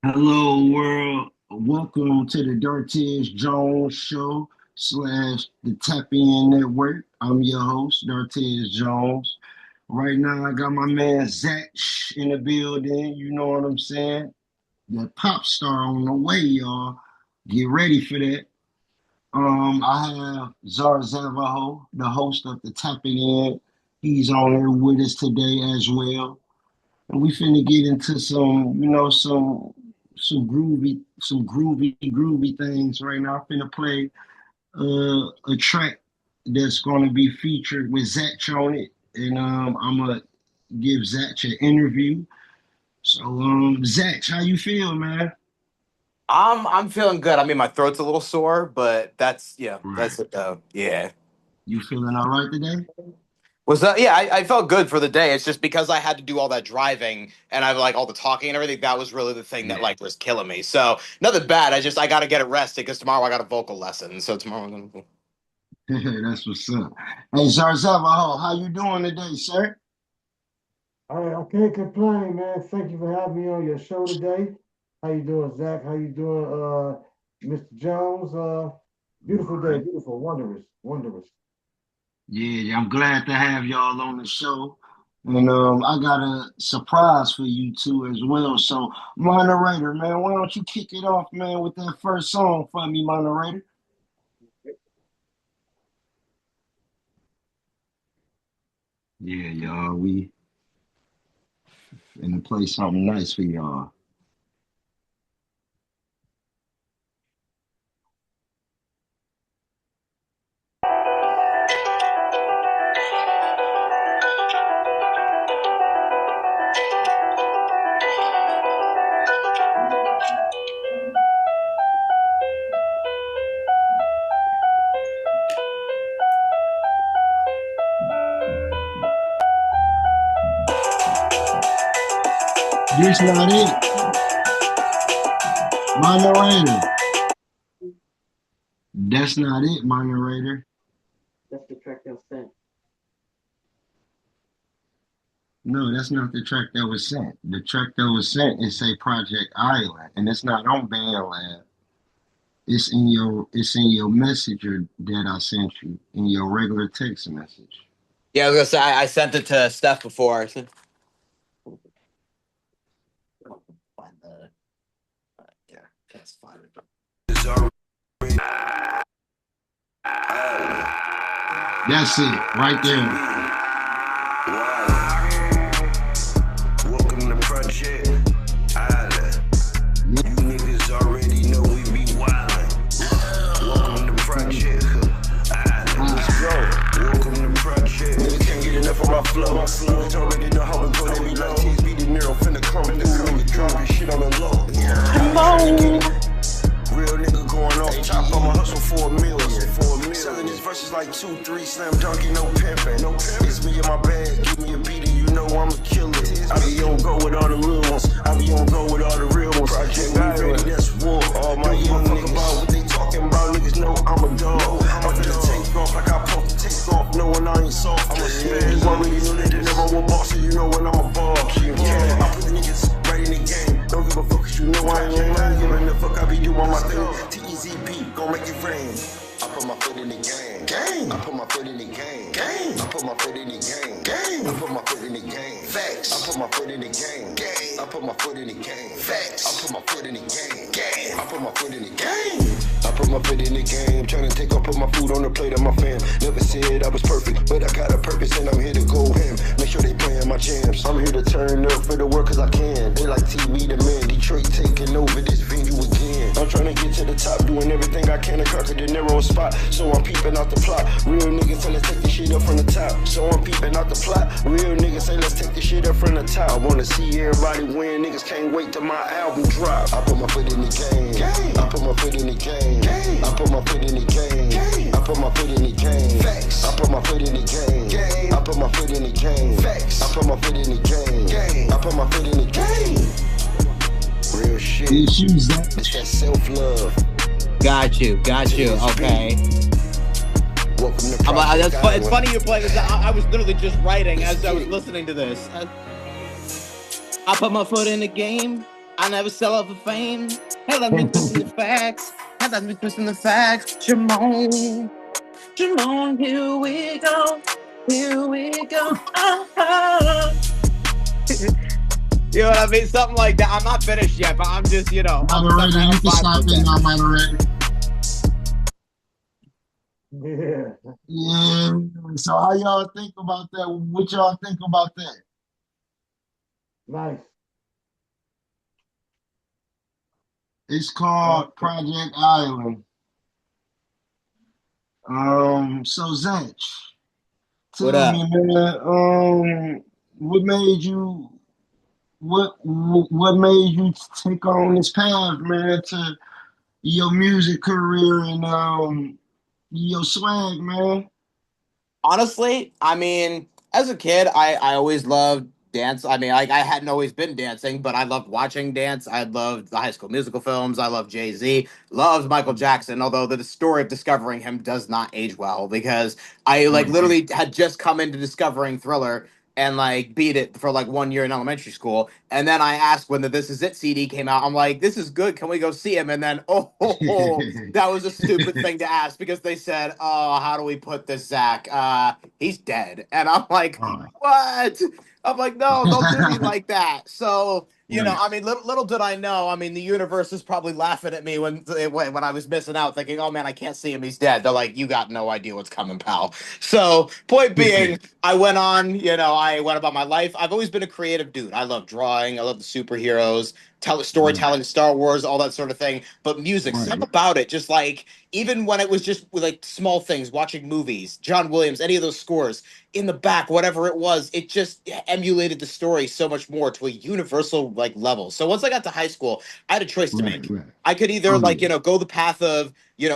Hello, world. Welcome to the Dartez Jones Show slash the Tap In Network. I'm your host, Dartez Jones. Right now, I got my man Zach in the building. You know what I'm saying? The pop star on the way, y'all. Get ready for that. I have Zar Zavaho, the host of the Tapping In. He's on here with us today as well. And we finna get into some groovy things right now. I'm finna play a track that's gonna be featured with Zach on it, and I'm gonna give Zach an interview. So, Zach, how you feel, man? I'm feeling good. I mean, my throat's a little sore, but that's Right. it though. Yeah. You feeling all right today? Was that? Yeah, I felt good for the day. It's just because I had to do all that driving and I like all the talking and everything. That was really the thing that Yeah, like was killing me. So nothing bad. I got to get it rested because tomorrow I got a vocal lesson. So tomorrow I'm gonna. that's what's up. Hey, Zarzavaho, how you doing today, sir? I can't complain, man. Thank you for having me on your show today. How you doing, Zach? How you doing, Mr. Jones? All Beautiful day, right. beautiful, wondrous, wondrous. Yeah, I'm glad to have y'all on the show. And I got a surprise for you too as well. So, moderator, man, why don't you kick it off, man, with that first song for me, moderator? Yeah, y'all, we finna play something nice for y'all. This not it, moderator. That's not it, moderator. That's the track that was sent. No, that's not the track that was sent. The track that was sent is say Project Island, and it's not on BandLab. It's in your messenger that I sent you in your regular text message. Yeah, I was gonna say I sent it to Steph before. Yeah, that's fine. That's it, right there. Welcome to Project Island. Yeah. You niggas already know we be wildin'. Welcome to Project Island. Let's go. Welcome to Project. Niggas can't get enough of my flow. Niggas already know how we go. They be like TSB the Nero finna come through. Niggas dropping shit on the low. Real nigga going off top. I'ma hustle for a million. Selling these verses like 2-3 slam dunking, no pimping. It's me in my bag, give me a beat and you know I'm a killer. I be on go with all the real ones. I be on go with all the real ones. Project ready, that's war. All my young niggas about what they talking about. Niggas know I'm a dog. I'm finna take off like I supposed to take off, knowing I ain't soft. I'm a spaz. You already know that they never will boss, so you know when I'm a boss. Yeah, I put the niggas right in the game. Don't give a fuck, cause you know I ain't lying. Giving the fuck, I be doing my thing. TEZP, gon' make it rain. I put my foot in the game. Game. I put my foot in the game. Game. I put my foot in the game. Game. I put my foot in the game. Facts. I put my foot in the game. Game. I put my foot in the game. Facts. I put my foot in the game. Game. I put my foot in the game. I put my foot in the game. Tryna take off, put my food on the plate of my fam. Never said I was perfect, but I got a purpose and I'm here to go ham. Make sure they playing my jams. I'm here to turn up for the work cause I can. They like TV the man. Detroit taking over this venue again. I'm tryna get to the top, doing everything I can to conquer the narrow spot. So I'm peeping out the plot. Real niggas say let's take this shit up from the top. So I'm peeping out the plot. Real niggas say let's take this shit up from the top. I wanna see everybody win. Niggas can't wait till my album drop. I put my foot in the game. I put my foot in the game. I put my foot in the game. I put my foot in the game. Facts. I put my foot in the game. I put my foot in the game. Facts. I put my foot in the game. I put my foot in the game. Real shit. Issues that. It's that self-love. Got you. Okay. Welcome to Project It's funny you play this. I was literally just writing as I was listening to this. I put my foot in the game. I never sell out for fame. Hell, I've been twisting the facts. Hell, I've been twisting the facts. Jamon, Jamon, here we go. Here we go. Uh-huh. You know what I mean? Something like that. I'm not finished yet, but I'm just, all of a sudden Moderator, I have you can vibe stop with it it. now, moderator. Yeah. Yeah. So how y'all think about that? What y'all think about that? Nice. It's called Project Island. So Zach, What tell up? me, man, what made you what made you take on this path, man, to your music career and your swag, man? Honestly, I mean, as a kid, I always loved dance. I mean, like I hadn't always been dancing, but I loved watching dance. I loved the High School Musical films. I loved Jay-Z. Loved Michael Jackson. Although the story of discovering him does not age well because I like Right. literally had just come into discovering Thriller and like beat it for like 1 year in elementary school. And then I asked when the This Is It CD came out. I'm like, this is good. Can we go see him? And then that was a stupid thing to ask because they said, "Oh, how do we put this, Zach? He's dead." And I'm like, All "What?" I'm like, "No, don't do me right. like that." So Right. I mean, little did I know. I mean, the universe is probably laughing at me when I was missing out, thinking, "Oh man, I can't see him. He's dead." They're like, "You got no idea what's coming, pal." So, point being, I went on. I went about my life. I've always been a creative dude. I love drawing. I love the superheroes, Right. storytelling, Star Wars, all that sort of thing. But music, Right. something about it, just like even when it was just like small things, watching movies, John Williams, any of those scores in the back, whatever it was, it just emulated the story so much more to a universal like level. So once I got to high school, I had a choice to Right. make. Right. I could either Oh like yeah. go the path of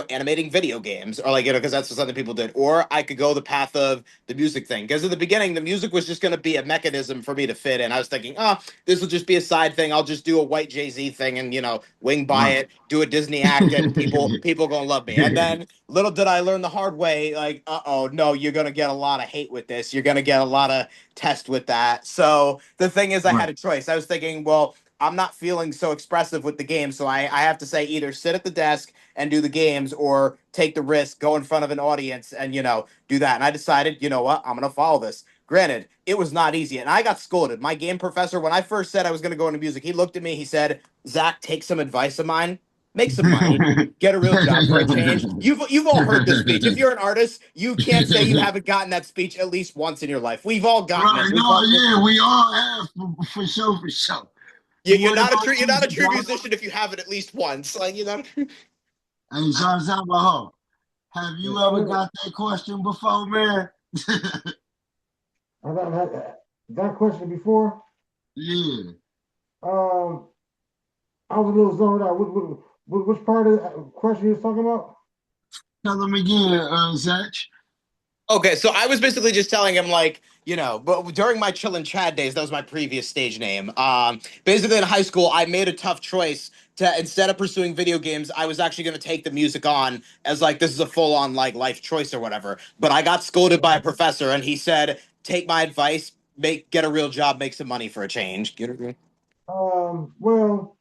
animating video games or like because that's what other people did, or I could go the path of the music thing. Because in the beginning, the music was just going to be a mechanism for me to fit in. I was thinking, oh, this will just be a side thing. I'll just do a white Jay-Z thing and wing by Right. it, do a Disney act, and people gonna love me. And then little did I learn the hard way, like, oh no, you're gonna get a lot of hate with this. You're gonna get a lot of test with that. So the thing is, I Right. had a choice. I was thinking, well, I'm not feeling so expressive with the game, so I have to say either sit at the desk and do the games or take the risk, go in front of an audience and do that. And I decided, you know what, I'm gonna follow this. Granted, it was not easy, and I got scolded. My game professor, when I first said I was going to go into music, he looked at me. He said, "Zach, take some advice of mine. Make some money. Get a real job for a change." You've all heard this speech. If you're an artist, you can't say you haven't gotten that speech at least once in your life. We've all gotten it. Right. We've No, all. yeah, we all have for sure, for sure. You're What not a about true. You're you, not a true John? musician if you have it at least once. Like you know. Hey, Jean Zabaho, have you Yes, ever sir. got that question before, man? I've had that question before. Yeah. Um, I was a little zoned out. Which part of the question you was talking about? Tell them again, Zach. Okay, so I was basically just telling him like, but during my Chill and Chad days, that was my previous stage name. Basically in high school, I made a tough choice to instead of pursuing video games, I was actually going to take the music on as like this is a full on like life choice or whatever. But I got scolded by a professor, and he said, "Take my advice, get a real job, make some money for a change." Get it? Well,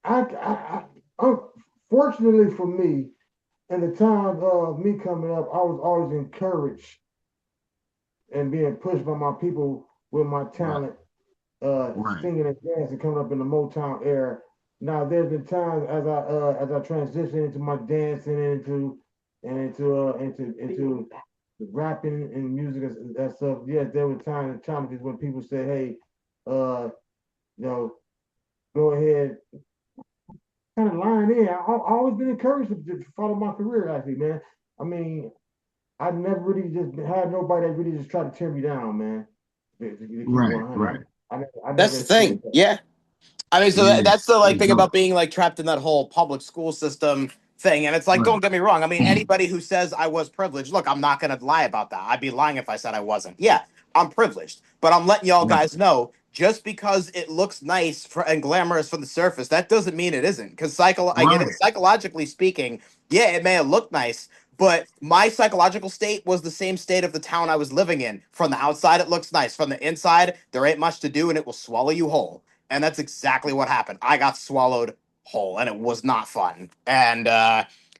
I, unfortunately for me, in the time of me coming up, I was always encouraged and being pushed by my people with my Right. talent, Right. singing and dancing, coming up in the Motown era. Now, there's been times as I transition into my dancing into rapping and music and that stuff. Yes, there were times and challenges when people say, "Hey, uh, you know, go ahead." Kind of line in. I've always been encouraged to follow my career. Actually, man. I mean, I never really just had nobody that really just tried to tear me down, man. To keep it Right. 100. Right. I That's never the thing. experienced that. Yeah. I mean, so Yeah. that's the like That's thing dope. about being like trapped in that whole public school system thing. And it's like, Right. don't get me wrong. I mean, anybody who says I was privileged, look, I'm not gonna lie about that. I'd be lying if I said I wasn't. Yeah, I'm privileged, but I'm letting y'all Right. guys know. Just because it looks nice and glamorous from the surface, that doesn't mean it isn't. Because I get Right. it. Psychologically speaking, yeah, it may have looked nice, But my psychological state was the same state of the town I was living in. From the outside, it looks nice. From the inside, there ain't much to do, and it will swallow you whole. And that's exactly what happened. I got swallowed whole, and it was not fun. And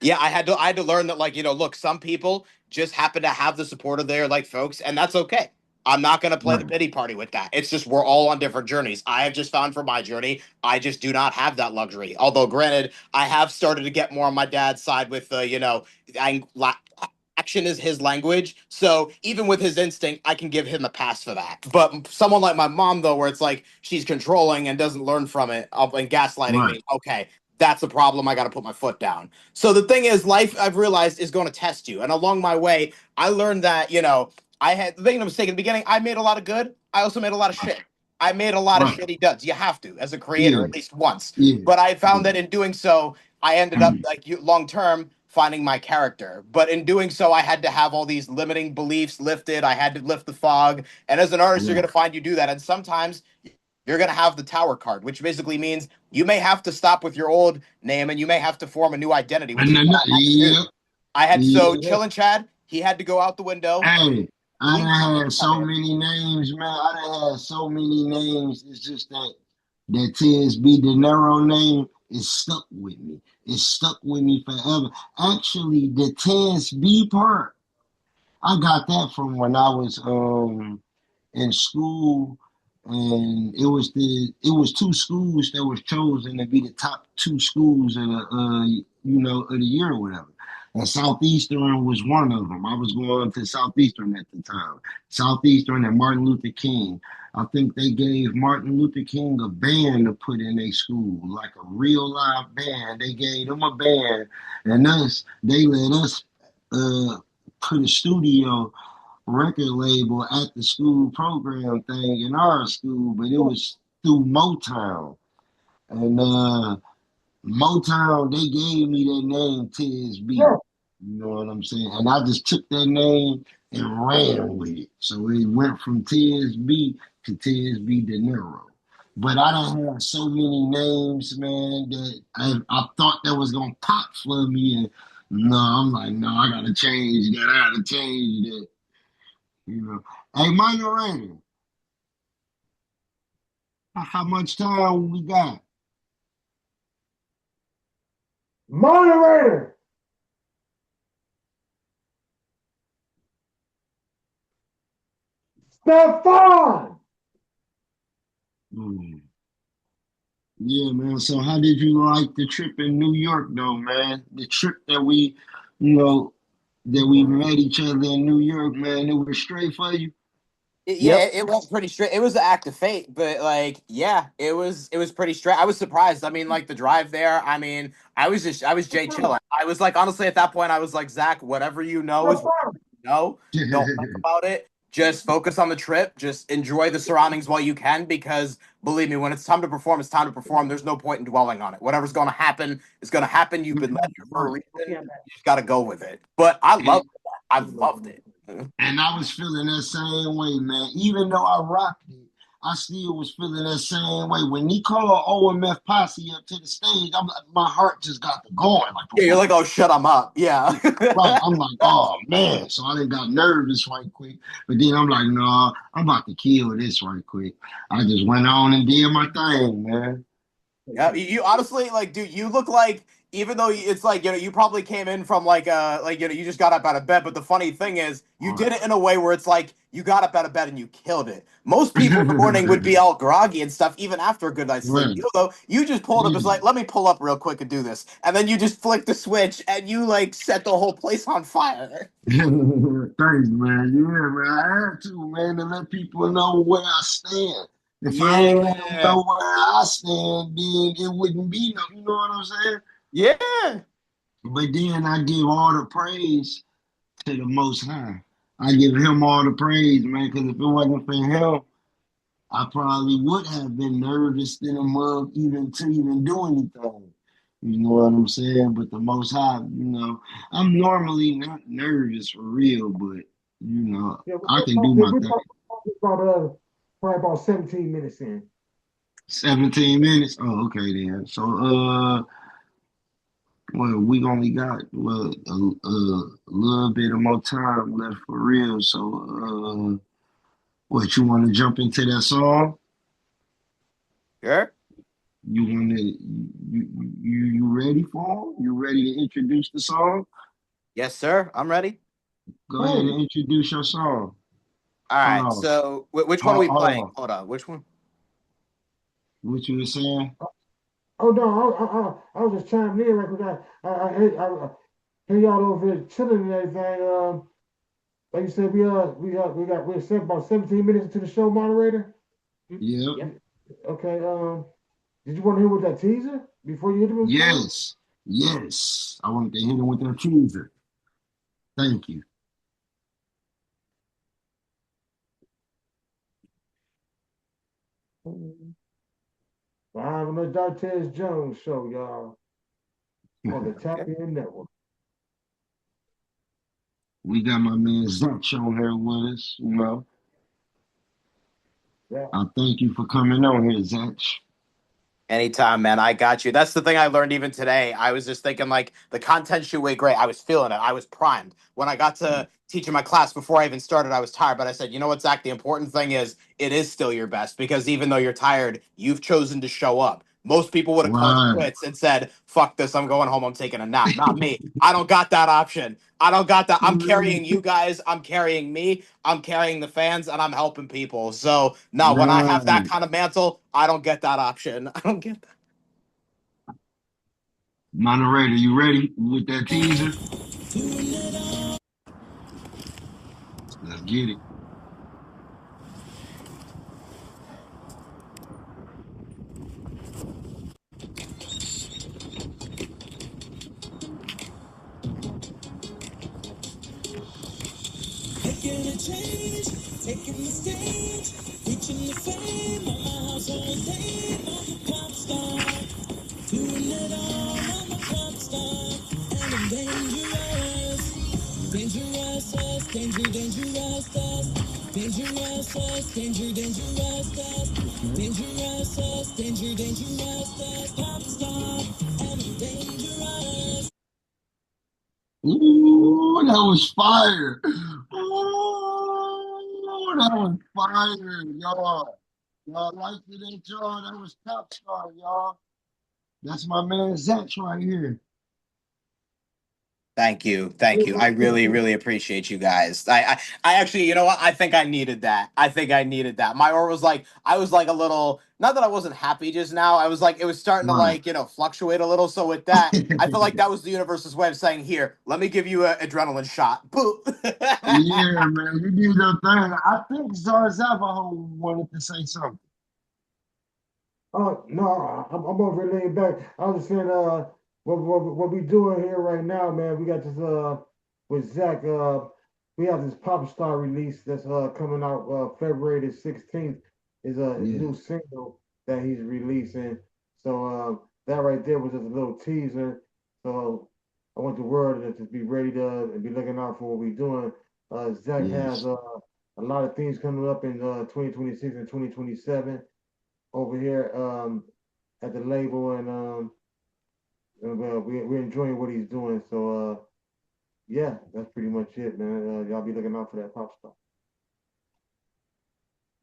yeah, I had to learn that, like, look, some people just happen to have the support of their like folks, and that's okay. I'm not going to play the Right. pity party with that. It's just we're all on different journeys. I have just found for my journey, I just do not have that luxury. Although, granted, I have started to get more on my dad's side with, action is his language. So even with his instinct, I can give him a pass for that. But someone like my mom, though, where it's like she's controlling and doesn't learn from it and gaslighting Right. me, okay, that's a problem. I got to put my foot down. So the thing is, life, I've realized, is going to test you. And along my way, I learned that, I had the making a mistake in the beginning. I made a lot of good. I also made a lot of shit. I made a lot of Right. shitty duds. You have to, as a creator, Yeah. at least once. Yeah. But I found Yeah. that in doing so, I ended up like long term finding my character. But in doing so, I had to have all these limiting beliefs lifted. I had to lift the fog. And as an artist, you're Yeah. going to find you do that. And sometimes you're going to have the tower card, which basically means you may have to stop with your old name and you may have to form a new identity, which And is then, what I had to do. yeah. I had so Yeah. Chillin' Chad, he had to go out the window. Hey, I Louie done had had to come so in. many names, man. I done had so many names. It's just that TSB De Niro name is stuck with me. It's stuck with me forever. Actually, the TSB part, I got that from when I was in school, and it was two schools that was chosen to be the top two schools of the year or whatever. And Southeastern was one of them. I was going to Southeastern at the time. Southeastern and Martin Luther King. I think they gave Martin Luther King a band to put in a school, like a real live band. They gave him a band, and they let us put a studio record label at the school program thing in our school, but it was through Motown. And Motown, they gave me that name TSB. Yeah. You know what I'm saying? And I just took that name and ran with it. So it went from TSB to TSB De Niro. But I don't have so many names, man, that I thought that was gonna pop for me. And no, I'm like, no, I gotta change that. I gotta change that. You know, hey, moderator, how much time we got? Moderator. Stefan. Hmm. Yeah, man. So, how did you like the trip in New York, though, man? The trip that you know, we met each other in New York, man. It was straight for you. Yeah, it went pretty straight. It was the act of fate, but like, yeah, it was pretty straight. I was surprised. I mean, like the drive there. I mean, I was Jay chilling. I was like, honestly, at that point, I was like, Zach, whatever you know is whatever you know. Don't think about it. Just focus on the trip. Just enjoy the surroundings while you can, because believe me, when it's time to perform, it's time to perform. There's no point in dwelling on it. Whatever's going to happen is going to happen. You've been led here for a Right. reason. You just got to go with it. But I And, loved it. I loved it. and I was feeling that same way, man. Even though I rocked it, I still was feeling that same way. When he called OMF Posse up to the stage, my heart just got to going. Like, Yeah, you're like, oh shit, I'm up. Yeah. right. I'm like, oh man. So I didn't got nervous right quick. But then I'm like, no, I'm about to kill this right quick. I just went on and did my thing, man. Yeah, you honestly, like, dude, you look like, even though it's like, you probably came in from like, you just got up out of bed. But the funny thing is, you did it in a way where it's like you got up out of bed and you killed it. Most people in the morning would be all groggy and stuff, even after a good night's sleep. Right. You though, you just pulled up, it's like, let me pull up real quick and do this, and then you just flick the switch and you like set the whole place on fire. Thanks, man. Yeah, man. I had to, man, to let people know where I stand. If I ain't let them Yeah, know where I stand, then it wouldn't be no, you know what I'm saying? yeah. But then I give all the praise to the Most High. I give him all the praise, man, because if it wasn't for him, I probably would have been nervous than a mug even to even do anything. You know what I'm saying? But the Most High, I'm normally not nervous for real, but Yeah, I can do my thing. probably about 17 minutes in. 17 minutes. Oh, okay then. So Well, we only got a little bit of more time left for real. So, what you want to jump into that song? Sure. You want to you ready for 'em? You ready to introduce the song? Yes, sir. I'm ready. Go ahead Hey, and introduce your song. All Hold right. on, So, which one are we hold playing? on. Hold on. Which one? What you were saying? oh no, I was just chiming in right quick. I hear y'all over here chilling and everything. Like you said, we're set about 17 minutes into the show, moderator. Yep. Yeah. Okay. Did you want to hear with that teaser before you hit him with the song? Yes. Yes. I wanted to hit him with that teaser. Thank you. Live on the Dartez Jones show, y'all, on the Tap Okay. In Network. We got my man Zach on here with us. You know, Yeah. I thank you for coming on here, Zach. Anytime, man. I got you. That's the thing I learned even today. I was just thinking like the content should way great. I was feeling it. I was primed. When I got to teaching my class before I even started, I was tired. But I said, you know what, Zach? The important thing is it is still your best because even though you're tired, you've chosen to show up. Most people would have called it Right. quits and said, fuck this, I'm going home, I'm taking a nap. Not me. I don't got that option. I don't got that. I'm carrying you guys, I'm carrying me, I'm carrying the fans, and I'm helping people. So no, when I have that Right. kind of mantle, I don't get that option. I don't get that. Moderator, you ready with that teaser? Let's get it. Making a change, taking the stage, reaching the fame. I'm a household name. I'm a pop star, doing it all. I'm a pop star, and I'm dangerous, dangerous us, dangerous us, dangerous us, dangerous us, dangerous us, dangerous us, pop star, and I'm dangerous. Ooh, that was fire. Ooh, that was fire, y'all. Y'all liked it, y'all? That was top star, y'all. That's my man Zach right here. Thank you. Thank you. I really, really appreciate you guys. I actually, you know what? I think I needed that. I think I needed that. My aura was like, I was like a little, not that I wasn't happy just now. I was like, it was starting to Right. like, fluctuate a little. So with that, I feel like that was the universe's way of saying, here, let me give you an adrenaline shot. Boo. Yeah, man, you did your thing. I think Zarzavaho wanted to say something. Oh no, I'm over here laying back. I was just saying, what we doing here right now, man? We got this with Zach. We have this pop star release that's coming out February the 16th. Is a Yeah, new single that he's releasing. So that right there was just a little teaser. So I want the world to be ready to and be looking out for what we're doing. Zach has yes, a lot of things coming up in 2026 and 2027 over here at the label, and we're enjoying what he's doing. So yeah, that's pretty much it, man. Y'all be looking out for that pop star.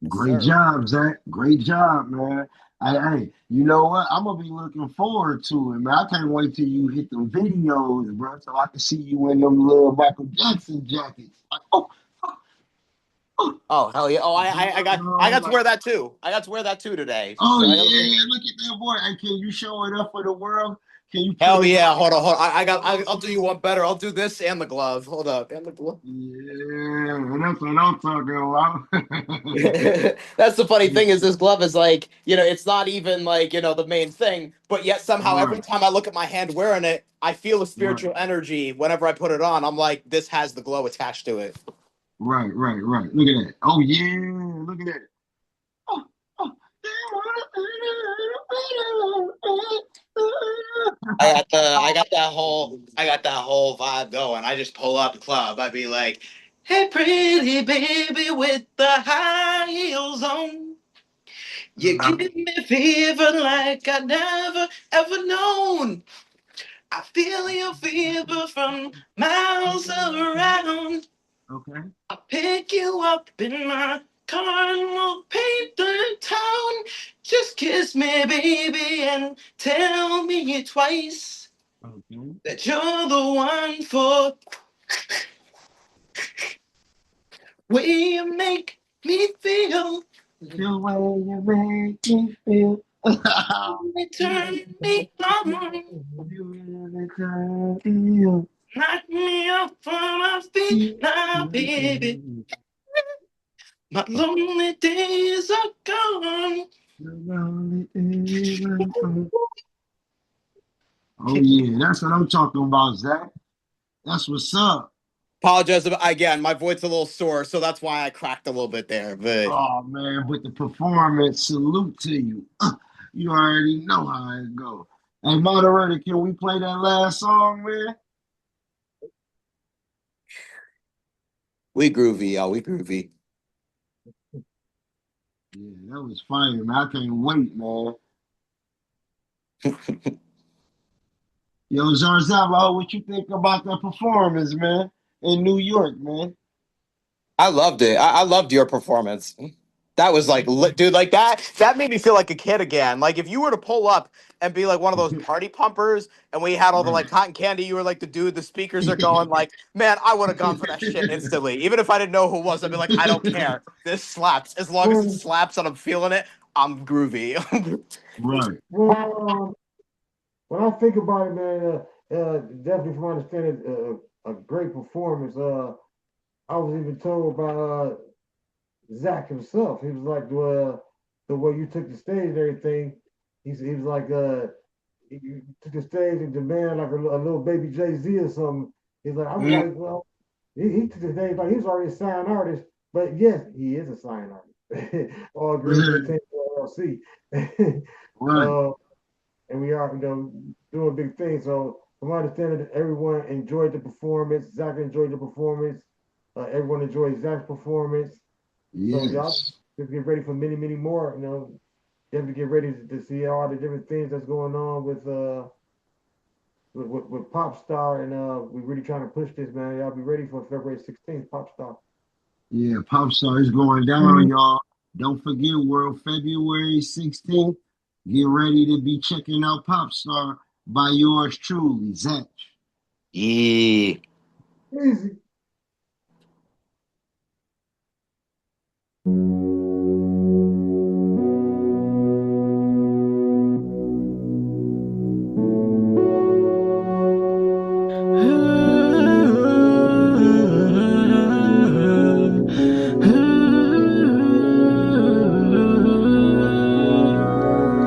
Yes, great sir. job, Zach. Great job, man. Hey, you know what? I'm gonna be looking forward to it, man. I can't wait till you hit the videos, bro, so I can see you in them little Michael Jackson jackets. Like, oh, oh, Oh, hell yeah. Oh, you I know, got to like, wear that too. I got to wear that too today. oh So I got to. yeah, look at that boy. Hey, can you show it up for the world? Can you put Hell it yeah. like? Hold on. Hold on. I'll do you one better. I'll do this and the glove. Hold up. And the glove. Yeah, that's what I'm talking about. That's the funny thing is this glove is like, it's not even like, the main thing, but yet somehow every Right, time I look at my hand wearing it, I feel a right, spiritual energy whenever I put it on. I'm like, this has the glow attached to it. right. Look at that. Oh yeah, look at that. Oh, oh. I got that whole vibe going. I just pull up the club. I'd be like, hey pretty baby with the high heels on. You give me fever like I never ever known. I feel your fever from miles around. Okay. I pick you up in my car and we'll paint the town. Just kiss me, baby, and tell me twice Okay. that you're the one for way you make me feel. The way you make me feel. You turn me on, You really turn me on. knock me off on my feet now, baby. My lonely days are gone. Oh yeah, that's what I'm talking about, Zach. That's what's up. Apologize again. My voice is a little sore, so that's why I cracked a little bit there. But Oh man, but the performance, salute to you. You already know how it go. Hey, moderator, can we play that last song, man? we groovy, y'all. We groovy. Yeah, that was fire, man. I can't wait, man. Yo, Zarzava, what you think about that performance, man, in New York, man? I loved it. I loved your performance. That was like, dude, like that made me feel like a kid again. Like if you were to pull up and be like one of those party pumpers, and we had all the Right. like cotton candy, you were like the dude. The speakers are going like, man, I would have gone for that shit instantly. Even if I didn't know who it was, I'd be like, I don't care. This slaps. As long as it Well, slaps and I'm feeling it, I'm groovy. Right. well, when I think about it, man, definitely from my understanding, a great performance. I was even told by Zach himself. He was like, the way you took the stage and everything. He was like, you took the stage and demanded like a little baby Jay-Z or something. He's like, I was Mm. like, well, he took the stage like he was already a signed artist, but yes, he is a signed artist. All Green Entertainment LLC. Right. uh, and we are, doing big things. So from my understanding, everyone enjoyed the performance. Zach enjoyed the performance. Everyone enjoyed Zach's performance. So y'all Yes. just get ready for many, many more. You have to get ready to see all the different things that's going on with Pop Star, and we're really trying to push this, man. Y'all be ready for February 16th, Pop Star. Yeah, Pop Star is going down, y'all. Don't forget, World February 16th. Get ready to be checking out Pop Star by yours truly, Zach. Yeah. Easy.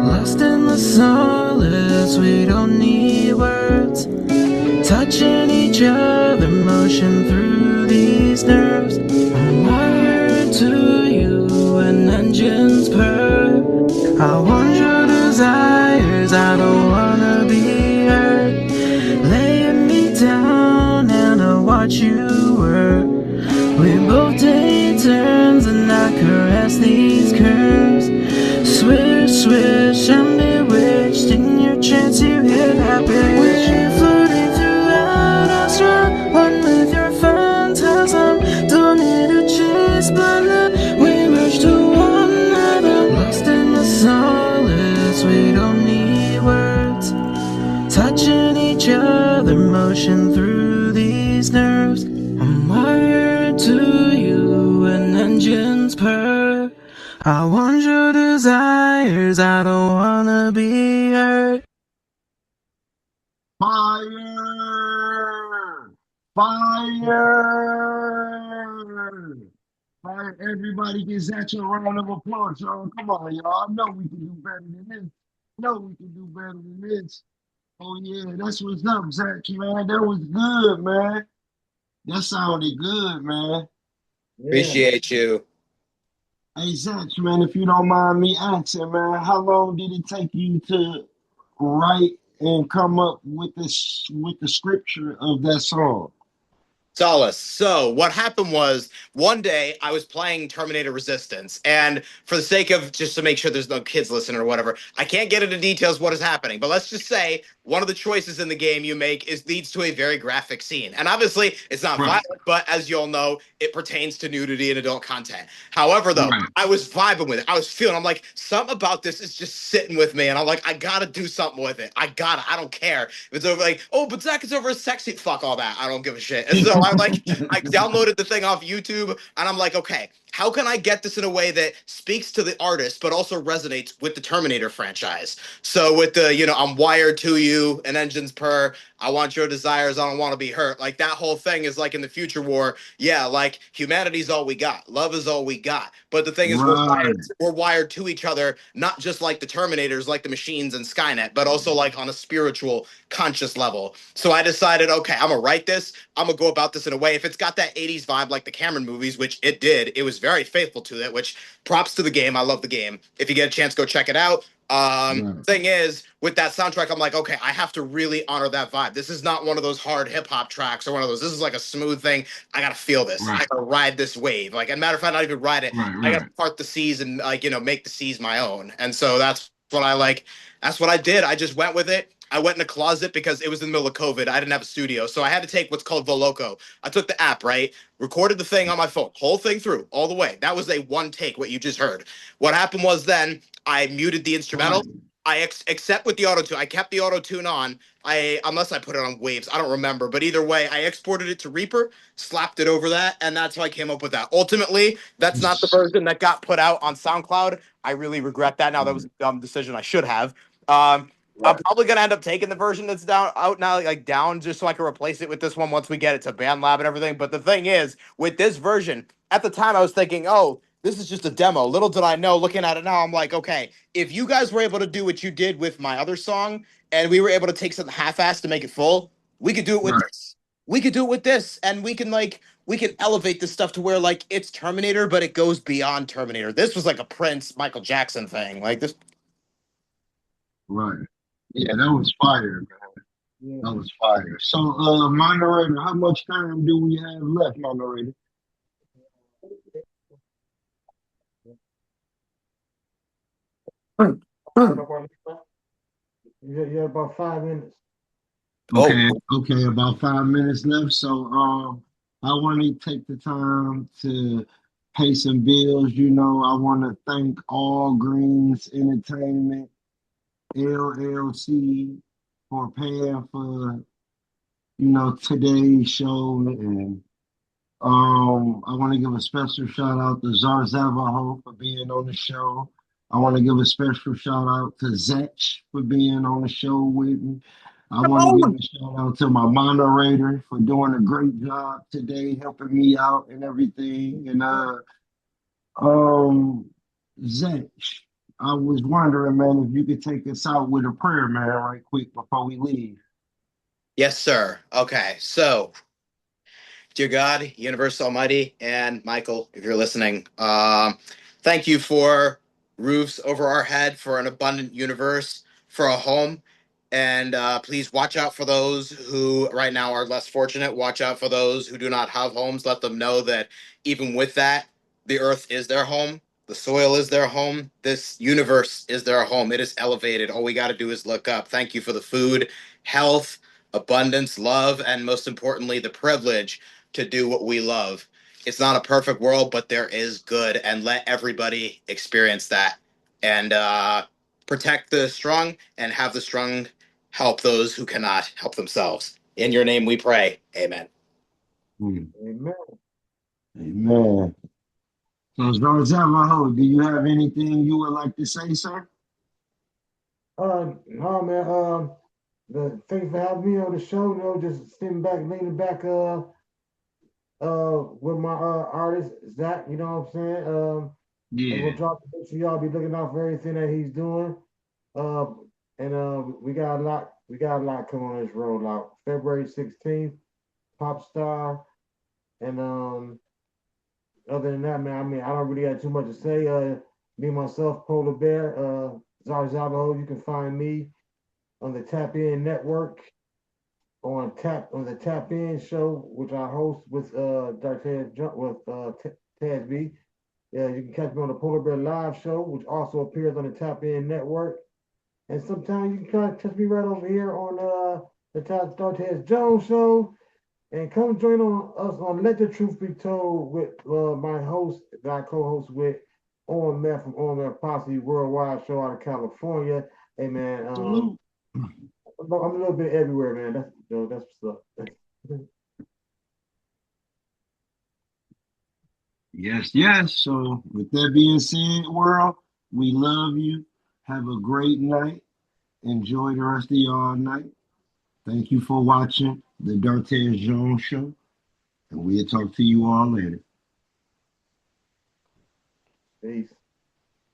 Lost in the solace, we don't need words. Touching each other, motion through these nerves. I'm wired to you, an engine's purr. I want your desires, I don't wanna be hurt. Laying me down and I watch you work. We both take turns and I caress these curves. Swish, swish, I'm bewitched. In your trance you hear that pitch. We're floating throughout Astral, one with your phantasm. Don't need to chase blood, we merge to one another. Lost in the solace, we don't need words. Touching each other, motion through these nerves. I'm wired to you, an engine's purr. I want your desires, I don't wanna be hurt. Fire! Fire! Fire! Everybody get Zach a round of applause, y'all. Come on, y'all. I know we can do better than this. Know we can do better than this. Oh yeah, that's what's up, Zach, man. That was good, man. That sounded good, man. Yeah. Appreciate you. Hey, Zach, man, if you don't mind me asking, man, how long did it take you to write and come up with this with the scripture of that song? Solace. So what happened was one day I was playing Terminator Resistance, and for the sake of just to make sure there's no kids listening or whatever, I can't get into details what is happening. But let's just say one of the choices in the game you make is leads to a very graphic scene, and obviously it's not Right. violent, but as you all know, it pertains to nudity and adult content. However, though, Right. I was vibing with it. I was feeling. I'm like, something about this is just sitting with me, and I'm like, I gotta do something with it. I gotta. I don't care if it's over. Like, oh, but Zach, it's over a sexy. Fuck all that. I don't give a shit. And so I downloaded the thing off YouTube, and I'm like, okay, how can I get this in a way that speaks to the artist but also resonates with the Terminator franchise? So with the, I'm wired to you, an engine's purr, I want your desires, I don't want to be hurt. Like that whole thing is like in the future war, yeah, like humanity's all we got. Love is all we got. But the thing is Right. we're wired to each other, not just like the Terminators, like the machines and Skynet, but also like on a spiritual, conscious level. So I decided, okay, I'm gonna write this. I'm gonna go about this in a way. If it's got that 80s vibe like the Cameron movies, which it did, it was very faithful to it, which props to the game. I love the game. If you get a chance, go check it out. Right. Thing is, with that soundtrack, I'm like, okay, I have to really honor that vibe. This is not one of those hard hip hop tracks or one of those. This is like a smooth thing. I gotta feel this. Right. I gotta ride this wave. Like, as a matter of fact, not even ride it. Right. I Right. gotta part the seas and like, make the seas my own. And so that's what I like. That's what I did. I just went with it. I went in a closet because it was in the middle of COVID. I didn't have a studio. So I had to take what's called Voloco. I took the app, right? Recorded the thing on my phone, whole thing through, all the way. That was a one take, what you just heard. What happened was then I muted the instrumental. Right. Except with the auto tune, I kept the auto tune on. Unless I put it on Waves, I don't remember. But either way, I exported it to Reaper, slapped it over that, and that's how I came up with that. Ultimately, that's not the version that got put out on SoundCloud. I really regret that now. That was a dumb decision. I should have. I'm probably gonna end up taking the version that's out now, like down, just so I can replace it with this one once we get it to BandLab and everything. But the thing is, with this version, at the time I was thinking, oh, this is just a demo. Little did I know, looking at it now, I'm like, okay, if you guys were able to do what you did with my other song, and we were able to take something half-assed to make it full, we could do it with Right. this. We could do it with this, and we can elevate this stuff to where like it's Terminator, but it goes beyond Terminator. This was like a Prince, Michael Jackson thing. Like this. Right. Yeah, that was fire, man. Yeah. That was fire. So, moderator, how much time do we have left, moderator? You have about 5 minutes. Okay, okay, about 5 minutes left. So, I want to take the time to pay some bills. I want to thank All Greens Entertainment, LLC, for paying for, today's show. And I want to give a special shout out to Zar Zavaho for being on the show. I want to give a special shout out to Zach for being on the show with me. I want to give a shout out to my moderator for doing a great job today, helping me out and everything. And Zach, I was wondering, man, if you could take us out with a prayer, man, right quick before we leave. Yes, sir. Okay, so dear God, Universe Almighty, and Michael, if you're listening, thank you for roofs over our head, for an abundant universe, for a home. And please watch out for those who right now are less fortunate. Watch out for those who do not have homes. Let them know that even with that, the earth is their home. The soil is their home. This universe is their home. It is elevated. All we got to do is look up. Thank you for the food, health, abundance, love, and most importantly, the privilege to do what we love. It's not a perfect world, but there is good, and let everybody experience that. And protect the strong and have the strong help those who cannot help themselves. In your name we pray. Amen. Amen. Amen. So, Zar Zavaho, do you have anything you would like to say, sir? No, man. Thanks for having me on the show. Just sitting back, leaning back, with my artist Zach. You know what I'm saying? And we'll Yeah. drop. Make sure y'all be looking out for everything that he's doing. We got a lot. We got a lot coming on this rollout. February 16th, Pop Star, and other than that, man, I mean, I don't really have too much to say. Me myself, Polar Bear, Zar Zavaho. You can find me on the Tap In Network on the Tap In show, which I host with Dartez with Taz B. Yeah, you can catch me on the Polar Bear Live show, which also appears on the Tap In network. And sometimes you can try to catch me right over here on the Dartez Jones show. And come join on us on Let the Truth Be Told with my host that I co-host with On Meth from On Meth Posse Worldwide show out of California. Hey man, Salute. I'm a little bit everywhere, man. That's what's up. Yes, yes. So with that being said, world, we love you. Have a great night. Enjoy the rest of y'all night. Thank you for watching the Dartez Jones Show, and we'll talk to you all later. Peace.